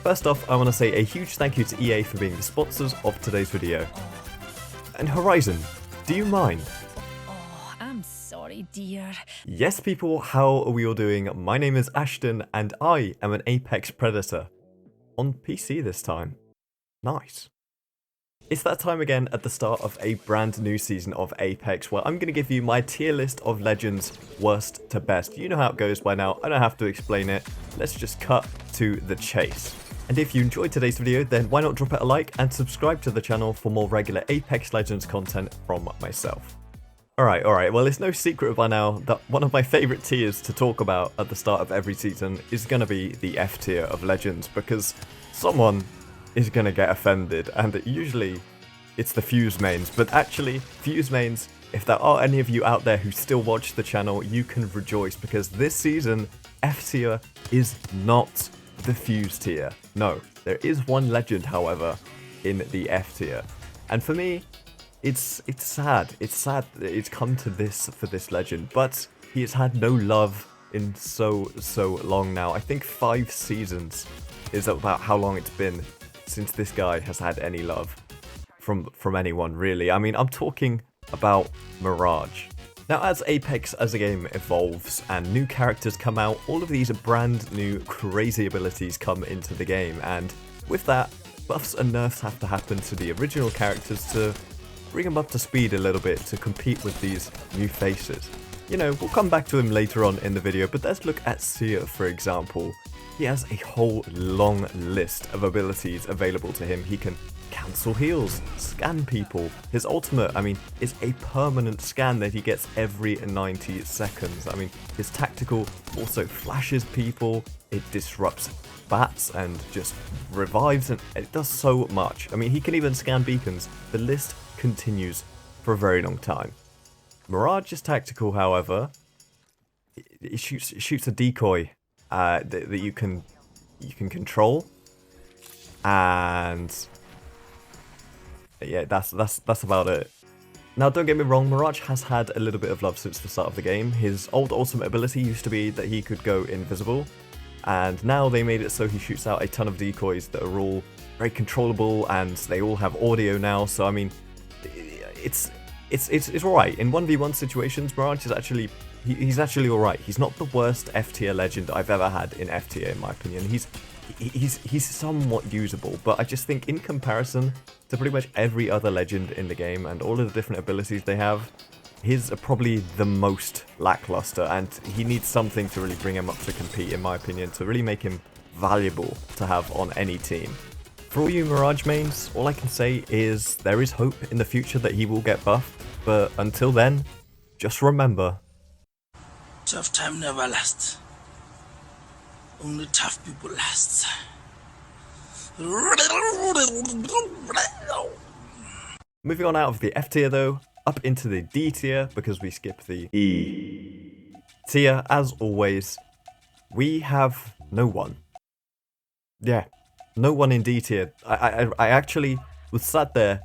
First off, I want to say a huge thank you to EA for being the sponsors of today's video. And Horizon, do you mind? Oh, I'm sorry, dear. Yes, people, how are we all doing? My name is Ashton, and I am an Apex Predator. On PC this time. Nice. It's that time again at the start of a brand new season of Apex where I'm going to give you my tier list of legends, worst to best. You know how it goes by now, I don't have to explain it. Let's just cut to the chase. And if you enjoyed today's video, then why not drop it a like and subscribe to the channel for more regular Apex Legends content from myself. Alright, well it's no secret by now that one of my favourite tiers to talk about at the start of every season is going to be the F tier of Legends, because someone is going to get offended, and usually it's the Fuse mains, but actually, Fuse mains, if there are any of you out there who still watch the channel, you can rejoice, because this season, F tier is not the Fuse tier. No, there is one legend, however, in the F tier, and for me, it's sad. It's sad that it's come to this for this legend, but he has had no love in so long now. I think 5 seasons is about how long it's been since this guy has had any love from anyone, really. I mean, I'm talking about Mirage. Now, as Apex as a game evolves and new characters come out, all of these brand new crazy abilities come into the game, and with that, buffs and nerfs have to happen to the original characters to bring them up to speed a little bit to compete with these new faces. You know, we'll come back to him later on in the video, but let's look at Seer, for example. He has a whole long list of abilities available to him. He can cancel heals, scan people. His ultimate, I mean, is a permanent scan that he gets every 90 seconds. I mean, his tactical also flashes people, it disrupts bats and just revives, and it does so much. I mean, he can even scan beacons. The list continues for a very long time. Mirage's tactical, however, it shoots a decoy that you can control, and yeah, that's about it. Now, don't get me wrong, Mirage has had a little bit of love since the start of the game. His old ultimate ability used to be that he could go invisible, and now they made it so he shoots out a ton of decoys that are all very controllable, and they all have audio now. So I mean, it's alright. In 1v1 situations, Mirage is actually he's actually alright. He's not the worst F tier legend I've ever had in F tier, in my opinion. He's somewhat usable, but I just think in comparison to pretty much every other legend in the game and all of the different abilities they have, his are probably the most lackluster, and he needs something to really bring him up to compete, in my opinion, to really make him valuable to have on any team. For all you Mirage mains, all I can say is there is hope in the future that he will get buffed, but until then, just remember, tough time never lasts. Only tough people last. Moving on out of the F tier though, up into the D tier, because we skip the E tier. As always, we have no one. Yeah, no one in D tier. I actually was sat there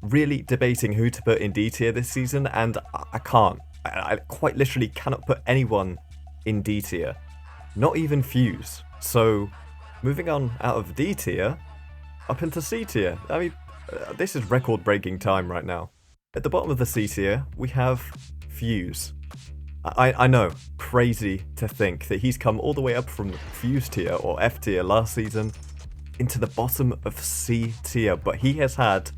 really debating who to put in D tier this season, and I can't. I quite literally cannot put anyone in D tier. Not even Fuse. So, moving on out of D tier, up into C tier. I mean, this is record-breaking time right now. At the bottom of the C tier, we have Fuse. I know, crazy to think that he's come all the way up from Fuse tier, or F tier last season, into the bottom of C tier, but he has had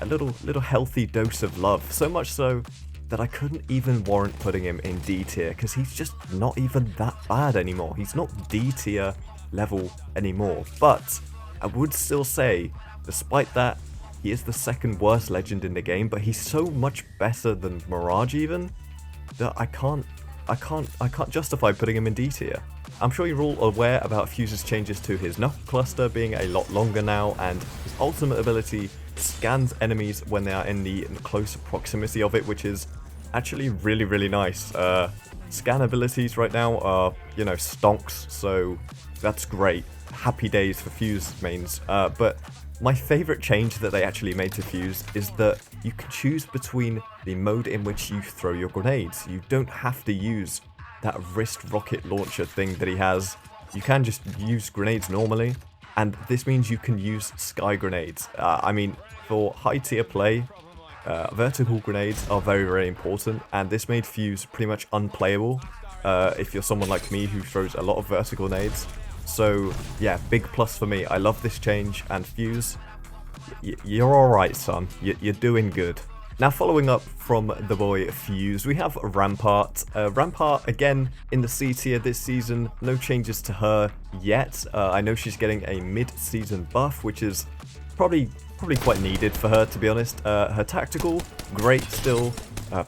a little healthy dose of love, so much so that I couldn't even warrant putting him in D tier, because he's just not even that bad anymore. He's not D tier level anymore, but I would still say, despite that, he is the second worst legend in the game, but he's so much better than Mirage even, that I can't justify putting him in D tier. I'm sure you're all aware about Fuse's changes to his knuckle cluster being a lot longer now, and his ultimate ability scans enemies when they are in the close proximity of it, which is actually really nice. Scan abilities right now are, you know, stonks, so that's great. Happy days for Fuse mains. But my favourite change that they actually made to Fuse is that you can choose between the mode in which you throw your grenades. You don't have to use that wrist rocket launcher thing that he has. You can just use grenades normally. and this means you can use sky grenades. I mean, for high tier play, vertical grenades are very, very important, and this made Fuse pretty much unplayable if you're someone like me who throws a lot of vertical nades. So yeah, big plus for me. I love this change, and Fuse, you're alright, son. You're doing good. Now, following up from the boy Fuse, we have Rampart. Rampart, again, in the C tier this season. No changes to her yet. I know she's getting a mid-season buff, which is probably quite needed for her, to be honest. Her tactical, great still.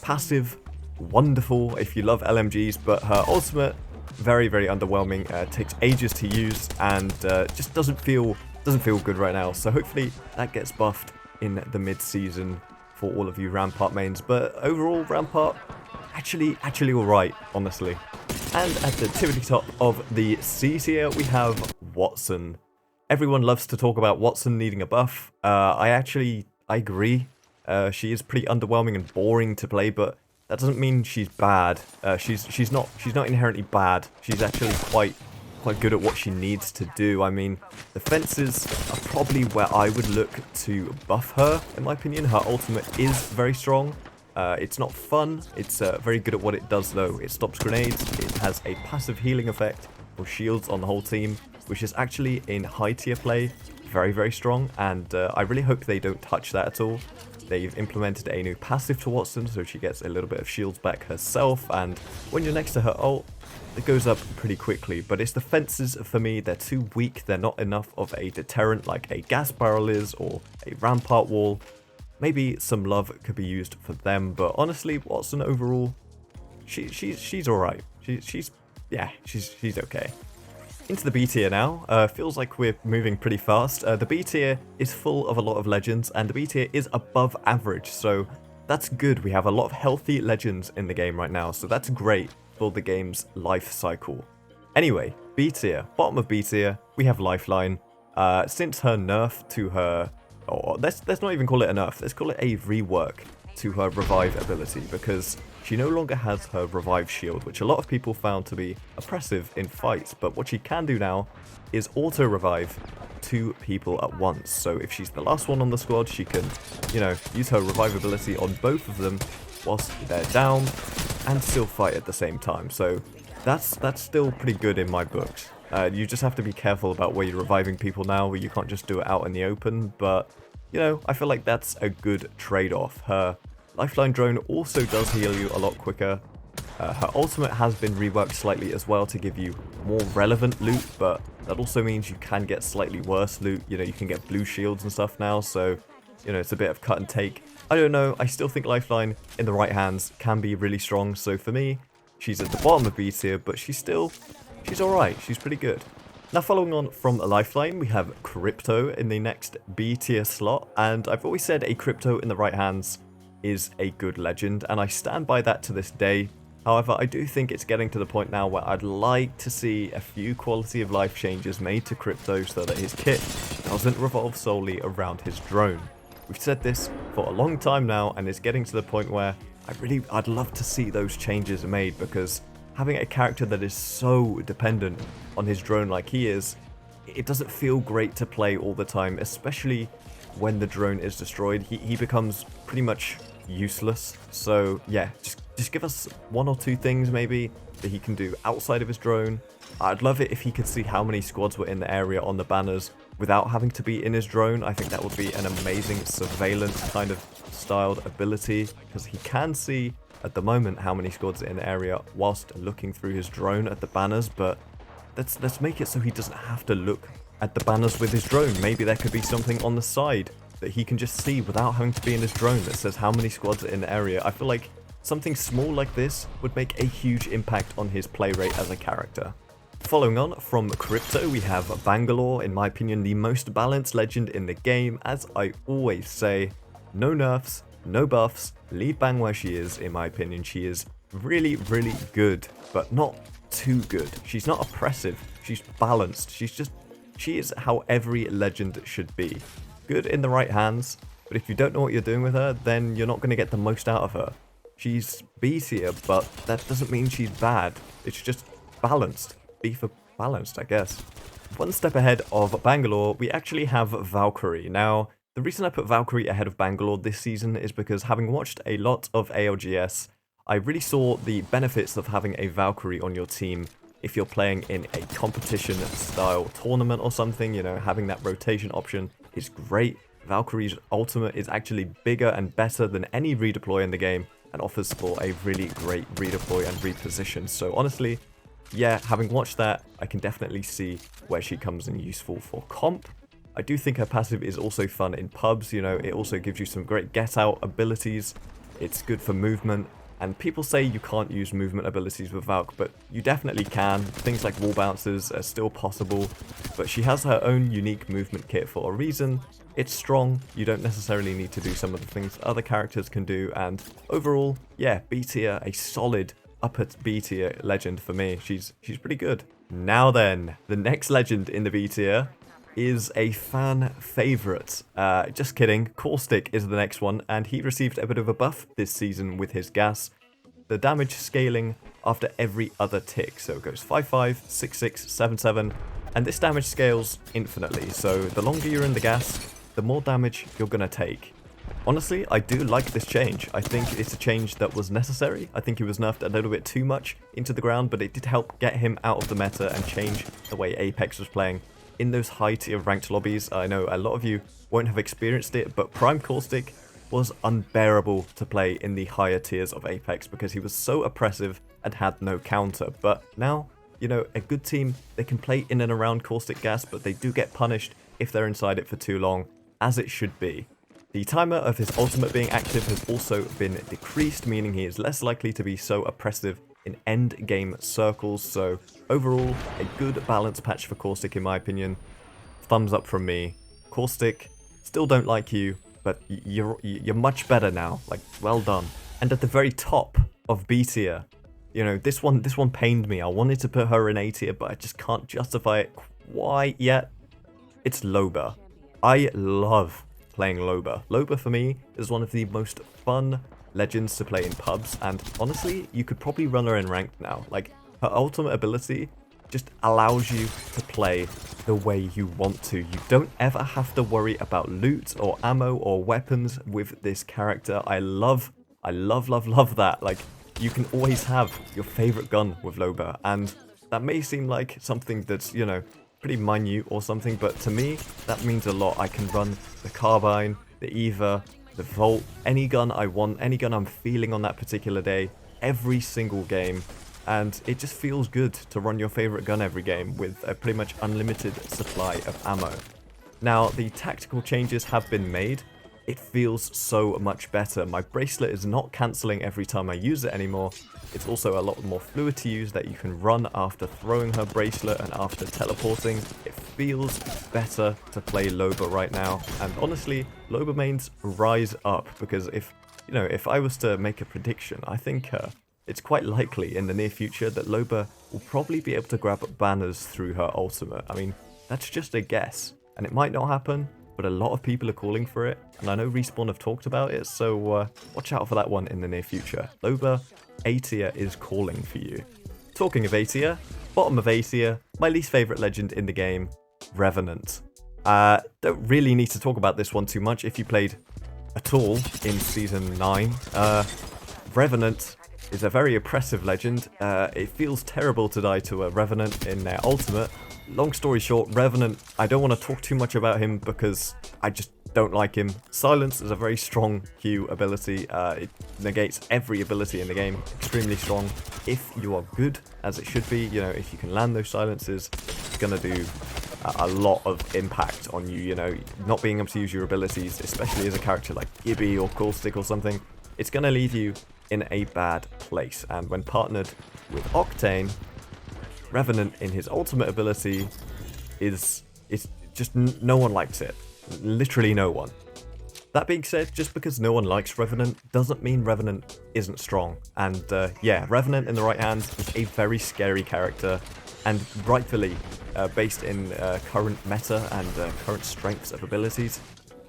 Passive, wonderful if you love LMGs, but her ultimate, very, very underwhelming. Takes ages to use, and just doesn't feel good right now. So hopefully that gets buffed in the mid-season for all of you Rampart mains. But overall, Rampart actually alright, honestly. And at the tippity top of the C tier, we have Watson. Everyone loves to talk about Watson needing a buff. I agree. She is pretty underwhelming and boring to play, but that doesn't mean she's bad. She's not inherently bad. She's actually quite good at what she needs to do. I mean, the fences are probably where I would look to buff her, in my opinion. Her ultimate is very strong. It's not fun. It's very good at what it does, though. It stops grenades. It has a passive healing effect for shields on the whole team, which is actually in high tier play very, very strong. And I really hope they don't touch that at all. They've implemented a new passive to Watson, so she gets a little bit of shields back herself. And when you're next to her ult, it goes up pretty quickly. But it's the fences for me. They're too weak. They're not enough of a deterrent like a gas barrel is, or a rampart wall. Maybe some love could be used for them, but honestly, Watson overall, she's alright. She's okay. Into the B tier now. Feels like we're moving pretty fast. The B tier is full of a lot of legends, and the B tier is above average, so that's good. We have a lot of healthy legends in the game right now, so that's great for the game's life cycle. Anyway, B tier. Bottom of B tier, we have Lifeline. Since her nerf to her, or let's not even call it a nerf, let's call it a rework to her revive ability, because she no longer has her revive shield, which a lot of people found to be oppressive in fights. But what she can do now is auto revive 2 people at once. So if she's the last one on the squad, she can, use her revive ability on both of them whilst they're down and still fight at the same time. So that's still pretty good in my books. You just have to be careful about where you're reviving people now, where you can't just do it out in the open. But, I feel like that's a good trade-off. Her Lifeline drone also does heal you a lot quicker. Her ultimate has been reworked slightly as well to give you more relevant loot, but that also means you can get slightly worse loot. You can get blue shields and stuff now, so, it's a bit of cut and take. I don't know, I still think Lifeline in the right hands can be really strong, so for me, she's at the bottom of B tier, but she's alright, she's pretty good. Now, following on from Lifeline, we have Crypto in the next B tier slot, and I've always said a Crypto in the right hands is a good legend, and I stand by that to this day. However, I do think it's getting to the point now where I'd like to see a few quality of life changes made to Crypto so that his kit doesn't revolve solely around his drone. We've said this for a long time now, and it's getting to the point where I'd love to see those changes made, because having a character that is so dependent on his drone like he is, it doesn't feel great to play all the time, especially when the drone is destroyed. He becomes pretty much useless. So yeah, just give us 1 or 2 things maybe that he can do outside of his drone. I'd love it if he could see how many squads were in the area on the banners without having to be in his drone. I think that would be an amazing surveillance kind of styled ability, because he can see at the moment how many squads are in the area whilst looking through his drone at the banners. But let's make it so he doesn't have to look at the banners with his drone. Maybe there could be something on the side that he can just see without having to be in his drone that says how many squads are in the area. I feel like something small like this would make a huge impact on his play rate as a character. Following on from Crypto, we have Bangalore, in my opinion, the most balanced legend in the game. As I always say, no nerfs, no buffs, leave Bang where she is. In my opinion, she is really, really good, but not too good. She's not oppressive, she's balanced. She is how every legend should be. Good in the right hands, but if you don't know what you're doing with her, then you're not going to get the most out of her. She's B tier, but that doesn't mean she's bad. It's just balanced. B for balanced, I guess. one step ahead of Bangalore, we actually have Valkyrie. Now, the reason I put Valkyrie ahead of Bangalore this season is because having watched a lot of ALGS, I really saw the benefits of having a Valkyrie on your team if you're playing in a competition style tournament or something. You know, having that rotation option is great. Valkyrie's ultimate is actually bigger and better than any redeploy in the game and offers for a really great redeploy and reposition. So honestly, yeah, having watched that, I can definitely see where she comes in useful for comp. I do think her passive is also fun in pubs. You know, it also gives you some great get out abilities. It's good for movement. And people say you can't use movement abilities with Valk, but you definitely can. Things like wall bounces are still possible, but she has her own unique movement kit for a reason. It's strong, you don't necessarily need to do some of the things other characters can do, and overall, yeah, B tier, a solid upper B tier legend for me. She's pretty good. Now then, the next legend in the B tier is a fan favorite. Just kidding, Caustic is the next one, and he received a bit of a buff this season with his gas. The damage scaling after every other tick, so it goes 5-5, 6-6, 7-7, and this damage scales infinitely, so the longer you're in the gas, the more damage you're gonna take. Honestly, I do like this change. I think it's a change that was necessary. I think he was nerfed a little bit too much into the ground, but it did help get him out of the meta and change the way Apex was playing. In those high tier ranked lobbies, I know a lot of you won't have experienced it, but Prime Caustic was unbearable to play in the higher tiers of Apex because he was so oppressive and had no counter. But now, you know, a good team, they can play in and around Caustic gas, but they do get punished if they're inside it for too long, as it should be. The timer of his ultimate being active has also been decreased, meaning he is less likely to be so oppressive in end game circles. So overall, a good balance patch for Caustic in my opinion. Thumbs up from me. Caustic, still don't like you, but you're much better now. Like, well done. And at the very top of B tier, you know, this one pained me. I wanted to put her in A tier, but I just can't justify it quite yet. It's Loba. I love playing Loba. Loba for me is one of the most fun legends to play in pubs, and honestly, you could probably run her in ranked now. Like, her ultimate ability just allows you to play the way you want to. You don't ever have to worry about loot or ammo or weapons with this character. I love that. Like, you can always have your favorite gun with Loba, and that may seem like something that's, you know, pretty minute or something, but to me, that means a lot. I can run the Carbine, the Eva, the Volt, any gun I want, any gun I'm feeling on that particular day, every single game. And it just feels good to run your favorite gun every game with a pretty much unlimited supply of ammo. Now, the tactical changes have been made. It feels so much better. My bracelet is not cancelling every time I use it anymore. It's also a lot more fluid to use that you can run after throwing her bracelet and after teleporting. It feels better to play Loba right now. And honestly, Loba mains rise up because if I was to make a prediction, I think it's quite likely in the near future that Loba will probably be able to grab banners through her ultimate. I mean, that's just a guess, and it might not happen, but a lot of people are calling for it, and I know Respawn have talked about it, so watch out for that one in the near future. Loba, A tier is calling for you. Talking of A tier, bottom of A tier, my least favourite legend in the game, Revenant. Don't really need to talk about this one too much if you played at all in Season 9. Revenant is a very oppressive legend. It feels terrible to die to a Revenant in their ultimate. Long story short, Revenant, I don't want to talk too much about him because I just don't like him. Silence is a very strong Q ability. It negates every ability in the game. Extremely strong. If you are good, as it should be, you know, if you can land those silences, it's going to do a lot of impact on you, you know. Not being able to use your abilities, especially as a character like Gibby or Caustic or something, it's going to leave you in a bad place. And when partnered with Octane, Revenant in his ultimate ability is just no one likes it. Literally no one. That being said, just because no one likes Revenant doesn't mean Revenant isn't strong. And yeah, Revenant in the right hands is a very scary character, and rightfully, based in current meta and current strengths of abilities,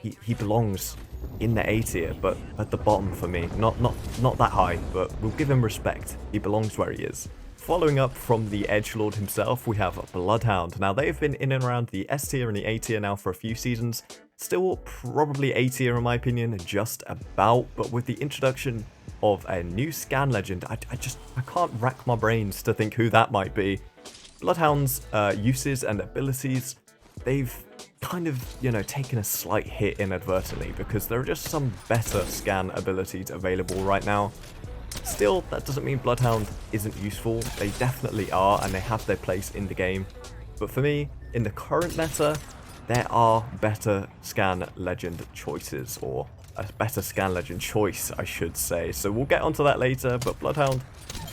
he belongs in the A tier, but at the bottom for me. Not that high, but we'll give him respect. He belongs where he is. Following up from the Edgelord himself, we have Bloodhound. Now, they've been in and around the S tier and the A tier now for a few seasons. Still probably A tier in my opinion, just about, but with the introduction of a new scan legend, I can't rack my brains to think who that might be. Bloodhound's uses and abilities, they've kind of, taken a slight hit inadvertently because there are just some better scan abilities available right now. Still, that doesn't mean Bloodhound isn't useful. They definitely are, and they have their place in the game. But for me, in the current meta, there are better scan legend choices, or a better scan legend choice, I should say. So we'll get onto that later, but Bloodhound,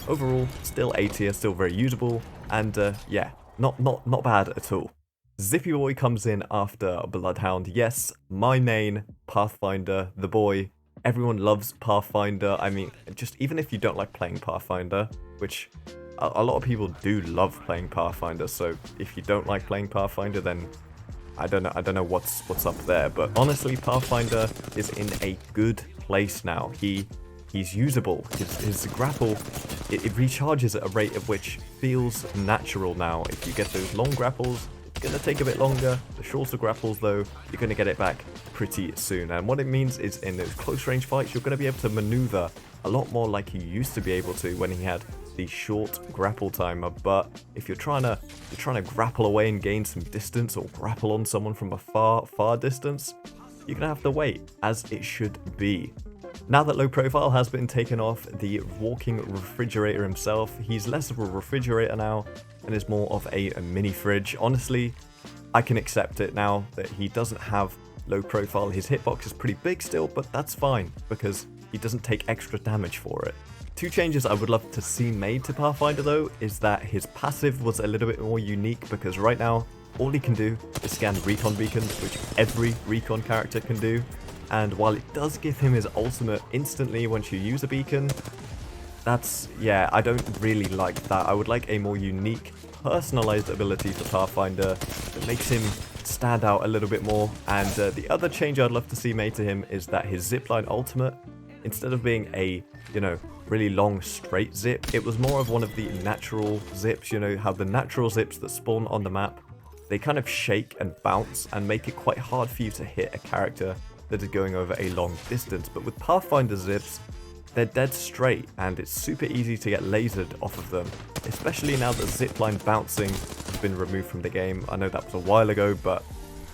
overall, still A tier, still very usable, and yeah, not bad at all. Zippy Boy comes in after Bloodhound. Yes, my main Pathfinder, the boy. Everyone loves Pathfinder. I mean, just even if you don't like playing Pathfinder, which a lot of people do love playing Pathfinder, so if you don't like playing Pathfinder, then I don't know what's up there. But honestly, Pathfinder is in a good place now. He's usable. His grapple, it recharges at a rate of which feels natural now. If you get those long grapples, it's going to take a bit longer. The shorter grapples, though, you're going to get it back pretty soon. And what it means is in those close range fights, you're going to be able to maneuver a lot more like he used to be able to when he had the short grapple timer. But if you're trying to grapple away and gain some distance, or grapple on someone from a far distance, you're going to have to wait, as it should be. Now that low profile has been taken off the walking refrigerator himself, he's less of a refrigerator now and is more of a mini fridge. Honestly, I can accept it now that he doesn't have low profile. His hitbox is pretty big still, but that's fine because he doesn't take extra damage for it. Two changes I would love to see made to Pathfinder though is that his passive was a little bit more unique, because right now all he can do is scan recon beacons, which every recon character can do. And while it does give him his ultimate instantly once you use a beacon, yeah, I don't really like that. I would like a more unique, personalized ability for Pathfinder that makes him stand out a little bit more. And the other change I'd love to see made to him is that his zipline ultimate, instead of being a, really long straight zip, it was more of one of the natural zips. How the natural zips that spawn on the map, they kind of shake and bounce and make it quite hard for you to hit a character that is going over a long distance. But with Pathfinder zips, they're dead straight and it's super easy to get lasered off of them, especially now that zipline bouncing has been removed from the game. I know that was a while ago, but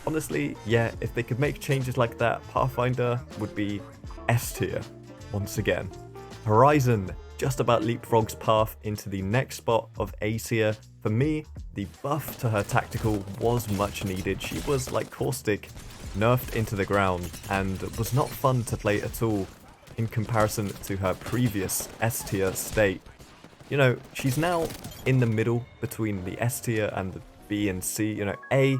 honestly, yeah, if they could make changes like that, Pathfinder would be S tier once again. Horizon just about leapfrogs Path into the next spot of A tier. For me, the buff to her tactical was much needed. She was like Caustic, nerfed into the ground, and was not fun to play at all in comparison to her previous S tier state. She's now in the middle between the S tier and the B and C. A,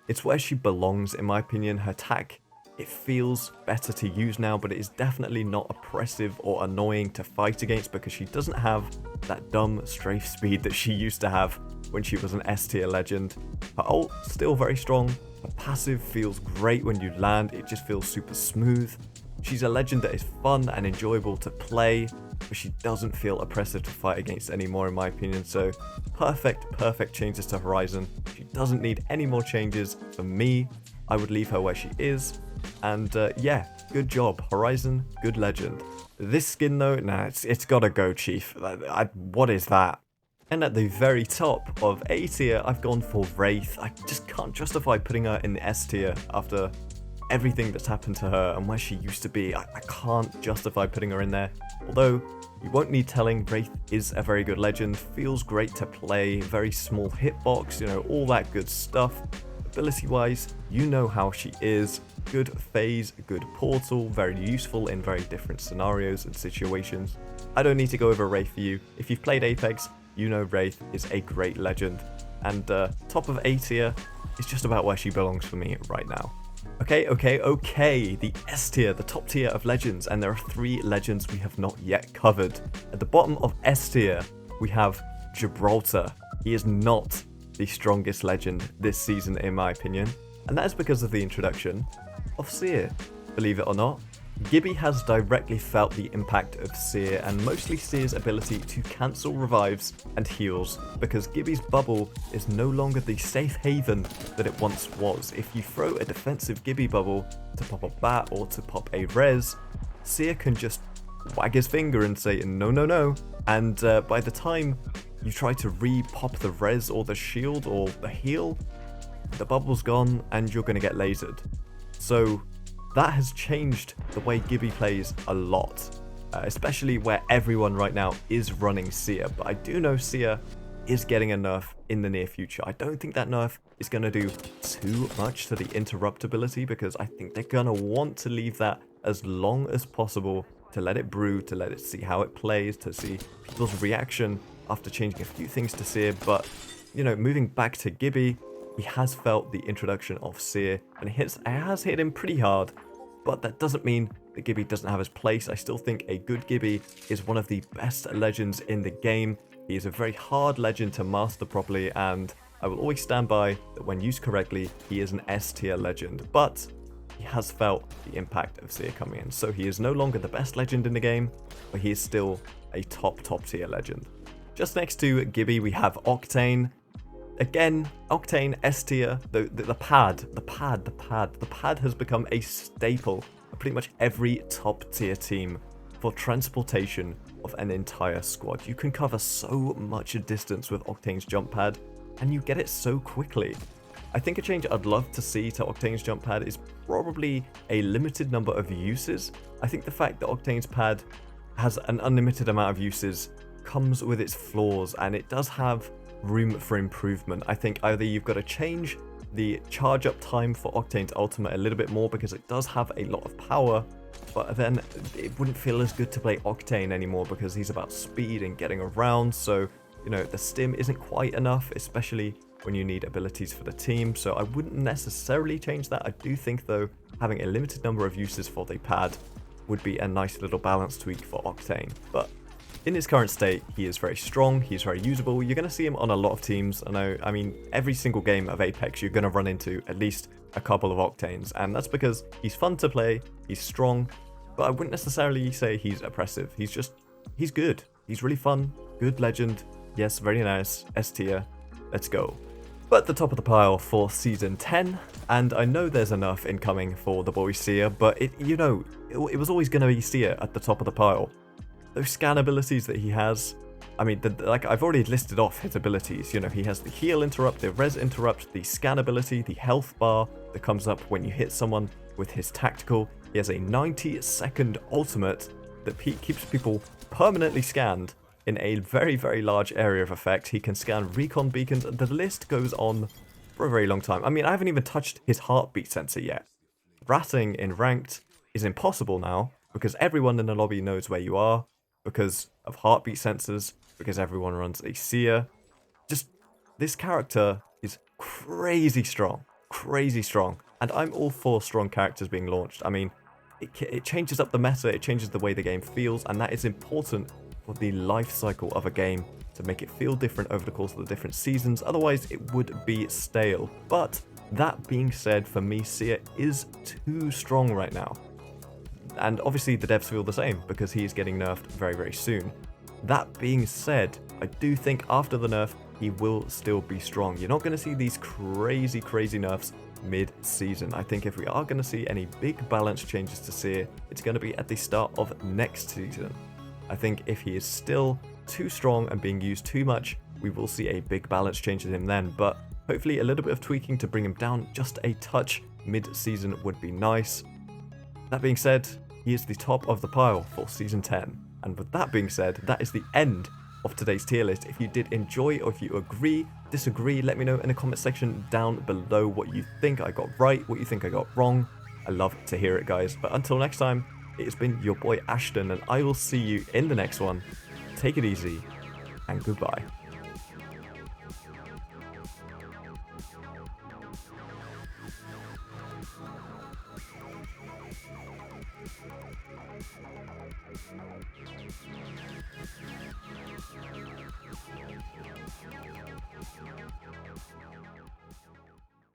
it's where she belongs in my opinion. Her attack, it feels better to use now, but it is definitely not oppressive or annoying to fight against because she doesn't have that dumb strafe speed that she used to have when she was an S tier legend. Her ult, still very strong. Her passive feels great when you land, it just feels super smooth. She's a legend that is fun and enjoyable to play, but she doesn't feel oppressive to fight against anymore in my opinion. So perfect changes to Horizon. She doesn't need any more changes. For me, I would leave her where she is. And yeah, good job. Horizon, good legend. This skin though, nah, it's gotta go, Chief. What is that? And at the very top of A tier, I've gone for Wraith. I just can't justify putting her in the S tier after everything that's happened to her and where she used to be. I can't justify putting her in there. Although, you won't need telling, Wraith is a very good legend, feels great to play, very small hitbox, all that good stuff. Ability-wise, you know how she is. Good phase, good portal, very useful in very different scenarios and situations. I don't need to go over Wraith for you. If you've played Apex, you know Wraith is a great legend. And top of A tier is just about where she belongs for me right now. Okay, the S tier, the top tier of legends, and there are 3 legends we have not yet covered. At the bottom of S tier, we have Gibraltar. He is not the strongest legend this season in my opinion, and that is because of the introduction of Seer. Believe it or not, Gibby has directly felt the impact of Seer, and mostly Seer's ability to cancel revives and heals, because Gibby's bubble is no longer the safe haven that it once was. If you throw a defensive Gibby bubble to pop a bat or to pop a res, Seer can just wag his finger and say no, no, no, and by the time you try to re-pop the res or the shield or the heal, the bubble's gone and you're going to get lasered. So that has changed the way Gibby plays a lot, especially where everyone right now is running Seer. But I do know Seer is getting a nerf in the near future. I don't think that nerf is going to do too much to the interruptibility, because I think they're going to want to leave that as long as possible to let it brew, to let it see how it plays, to see people's reaction after changing a few things to Seer. But, you know, moving back to Gibby, he has felt the introduction of Seer, and it has hit him pretty hard, but that doesn't mean that Gibby doesn't have his place. I still think a good Gibby is one of the best legends in the game. He is a very hard legend to master properly, and I will always stand by that when used correctly, he is an S tier legend, but he has felt the impact of Seer coming in. So he is no longer the best legend in the game, but he is still a top tier legend. Just next to Gibby, we have Octane. Again, Octane S tier. The pad has become a staple of pretty much every top tier team for transportation of an entire squad. You can cover so much distance with Octane's jump pad, and you get it so quickly. I think a change I'd love to see to Octane's jump pad is probably a limited number of uses. I think the fact that Octane's pad has an unlimited amount of uses comes with its flaws, and it does have room for improvement. I think either you've got to change the charge up time for Octane's ultimate a little bit more, because it does have a lot of power, but then it wouldn't feel as good to play Octane anymore because he's about speed and getting around. So, you know, the stim isn't quite enough, especially when you need abilities for the team. So I wouldn't necessarily change that. I do think though, having a limited number of uses for the pad would be a nice little balance tweak for Octane. But in his current state, he is very strong, he's very usable. You're going to see him on a lot of teams. I mean, every single game of Apex, you're going to run into at least a couple of Octanes, and that's because he's fun to play, he's strong, but I wouldn't necessarily say he's oppressive. He's good. He's really fun, good legend. Yes, very nice, S tier, let's go. But the top of the pile for Season 10, and I know there's enough incoming for the boy Seer, but it was always going to be Seer at the top of the pile. Those scan abilities that he has, I mean, like I've already listed off his abilities. You know, he has the heal interrupt, the res interrupt, the scan ability, the health bar that comes up when you hit someone with his tactical. He has a 90-second ultimate that keeps people permanently scanned in a very, very large area of effect. He can scan recon beacons. The list goes on for a very long time. I mean, I haven't even touched his heartbeat sensor yet. Ratting in ranked is impossible now because everyone in the lobby knows where you are, because of heartbeat sensors, because everyone runs a Seer. Just, this character is crazy strong, and I'm all for strong characters being launched. I mean, it changes up the meta, it changes the way the game feels, and that is important for the life cycle of a game to make it feel different over the course of the different seasons. Otherwise, it would be stale. But that being said, for me, Seer is too strong right now. And obviously the devs feel the same because he is getting nerfed very, very soon. That being said, I do think after the nerf, he will still be strong. You're not going to see these crazy nerfs mid-season. I think if we are going to see any big balance changes to Seer, it's going to be at the start of next season. I think if he is still too strong and being used too much, we will see a big balance change in him then. But hopefully a little bit of tweaking to bring him down just a touch mid-season would be nice. That being said, he is the top of the pile for Season 10. And with that being said, that is the end of today's tier list. If you did enjoy or if you agree, disagree, let me know in the comment section down below what you think I got right, what you think I got wrong. I love to hear it, guys. But until next time, it has been your boy Ashton, and I will see you in the next one. Take it easy, and goodbye.